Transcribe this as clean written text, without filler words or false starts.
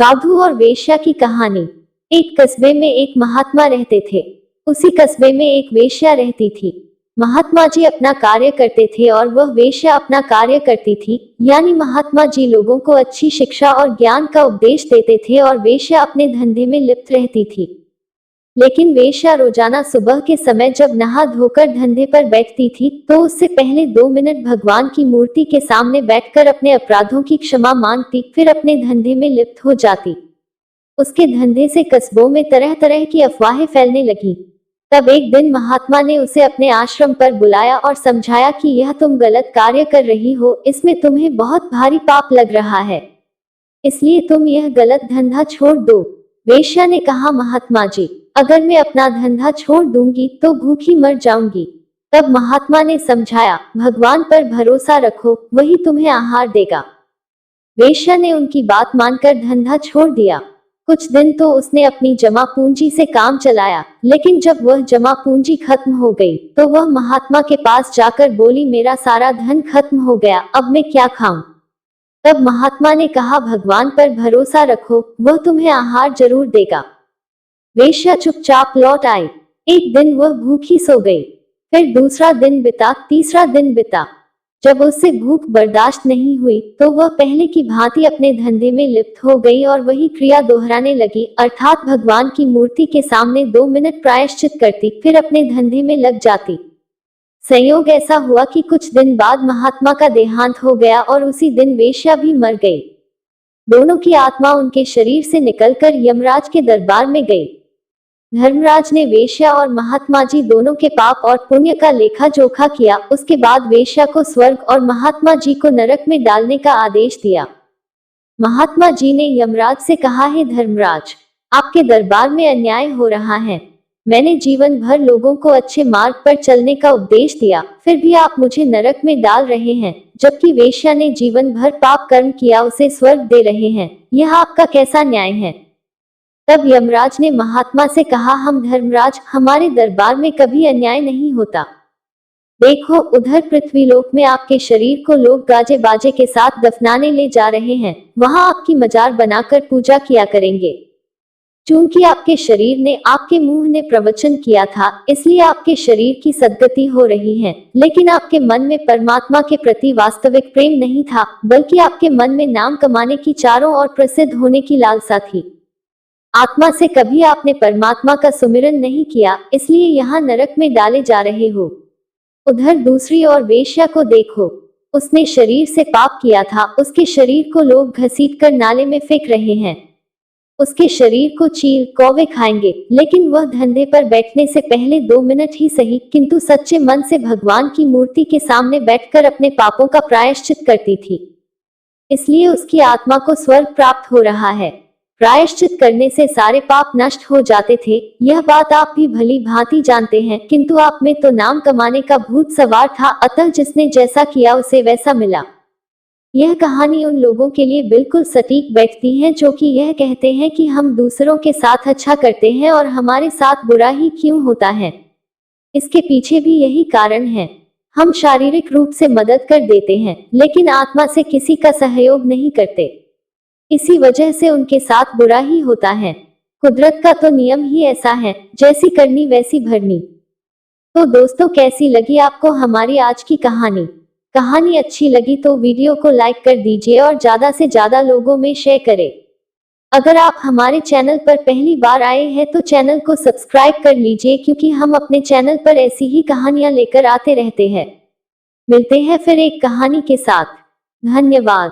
साधु और वेश्या की कहानी। एक कस्बे में एक महात्मा रहते थे। उसी कस्बे में एक वेश्या रहती थी। महात्मा जी अपना कार्य करते थे और वह वेश्या अपना कार्य करती थी। यानी महात्मा जी लोगों को अच्छी शिक्षा और ज्ञान का उपदेश देते थे और वेश्या अपने धंधे में लिप्त रहती थी। लेकिन वेश्या रोजाना सुबह के समय जब नहा धोकर धंधे पर बैठती थी तो उससे पहले 2 मिनट भगवान की मूर्ति के सामने बैठकर अपने अपराधों की क्षमा मांगती, फिर अपने धंधे में लिप्त हो जाती। उसके धंधे से कस्बों में तरह तरह की अफवाहें फैलने लगी। तब एक दिन महात्मा ने उसे अपने आश्रम पर बुलाया और समझाया कि यह तुम गलत कार्य कर रही हो, इसमें तुम्हें बहुत भारी पाप लग रहा है, इसलिए तुम यह गलत धंधा छोड़ दो। वेश्या ने कहा, महात्मा जी, अगर मैं अपना धंधा छोड़ दूंगी तो भूखी मर जाऊंगी। तब महात्मा ने समझाया, भगवान पर भरोसा रखो, वही तुम्हें आहार देगा। वेश्या ने उनकी बात मानकर धंधा छोड़ दिया। कुछ दिन तो उसने अपनी जमा पूंजी से काम चलाया, लेकिन जब वह जमा पूंजी खत्म हो गई तो वह महात्मा के पास जाकर बोली, मेरा सारा धन खत्म हो गया, अब मैं क्या खाऊं। तब महात्मा ने कहा, भगवान पर भरोसा रखो, वह तुम्हें आहार जरूर देगा। वेश्या चुपचाप लौट आई। एक दिन वह भूखी सो गई। फिर दूसरा दिन बिता, तीसरा दिन बिता। जब उससे भूख बर्दाश्त नहीं हुई तो वह पहले की भांति अपने धंधे में लिप्त हो गई और वही क्रिया दोहराने लगी, अर्थात भगवान की मूर्ति के सामने 2 मिनट प्रायश्चित करती, फिर अपने धंधे में लग जाती। संयोग ऐसा हुआ कि कुछ दिन बाद महात्मा का देहांत हो गया और उसी दिन वेश्या भी मर गई। दोनों की आत्मा उनके शरीर से निकलकर यमराज के दरबार में गई। धर्मराज ने वेश्या और महात्मा जी दोनों के पाप और पुण्य का लेखा जोखा किया। उसके बाद वेश्या को स्वर्ग और महात्मा जी को नरक में डालने का आदेश दिया। महात्मा जी ने यमराज से कहा, हे धर्मराज, आपके दरबार में अन्याय हो रहा है। मैंने जीवन भर लोगों को अच्छे मार्ग पर चलने का उपदेश दिया, फिर भी आप मुझे नरक में डाल रहे हैं, जबकि वेश्या ने जीवन भर पाप कर्म किया उसे स्वर्ग दे रहे हैं। यह आपका कैसा न्याय है। तब यमराज ने महात्मा से कहा, हम धर्मराज, हमारे दरबार में कभी अन्याय नहीं होता। देखो, उधर पृथ्वीलोक में आपके शरीर को लोग गाजे बाजे के साथ दफनाने ले जा रहे हैं, वहां आपकी मजार बनाकर पूजा किया करेंगे। चूंकि आपके शरीर ने, आपके मुंह ने प्रवचन किया था, इसलिए आपके शरीर की सद्गति हो रही है, लेकिन आपके मन में परमात्मा के प्रति वास्तविक प्रेम नहीं था, बल्कि आपके मन में नाम कमाने की, चारों ओर प्रसिद्ध होने की लालसा थी। आत्मा से कभी आपने परमात्मा का सुमिरन नहीं किया, इसलिए यहाँ नरक में डाले जा रहे हो। उधर दूसरी ओर वेश्या को देखो, उसने शरीर से पाप किया था, उसके शरीर को लोग घसीटकर नाले में फेंक रहे हैं। उसके शरीर को चील कौवे खाएंगे, लेकिन वह धंधे पर बैठने से पहले 2 मिनट ही सही, किंतु सच्चे मन से भगवान की मूर्ति के सामने बैठकर अपने पापों का प्रायश्चित करती थी। इसलिए उसकी आत्मा को स्वर्ग प्राप्त हो रहा है। प्रायश्चित करने से सारे पाप नष्ट हो जाते थे। यह बात आप भी भली भांति जानते हैं, किंतु आप में तो नाम कमाने का भूत सवार था, अतः जिसने जैसा किया उसे वैसा मिला। यह कहानी उन लोगों के लिए बिल्कुल सटीक बैठती है जो कि यह कहते हैं कि हम दूसरों के साथ अच्छा करते हैं और हमारे साथ बुरा ही क्यों होता है। इसके पीछे भी यही कारण है। हम शारीरिक रूप से मदद कर देते हैं, लेकिन आत्मा से किसी का सहयोग नहीं करते। इसी वजह से उनके साथ बुरा ही होता है। कुदरत का तो नियम ही ऐसा है, जैसी करनी वैसी भरनी। तो दोस्तों, कैसी लगी आपको हमारी आज की कहानी? कहानी अच्छी लगी तो वीडियो को लाइक कर दीजिए और ज्यादा से ज्यादा लोगों में शेयर करें। अगर आप हमारे चैनल पर पहली बार आए हैं तो चैनल को सब्सक्राइब कर लीजिए, क्योंकि हम अपने चैनल पर ऐसी ही कहानियां लेकर आते रहते हैं। मिलते हैं फिर एक कहानी के साथ। धन्यवाद।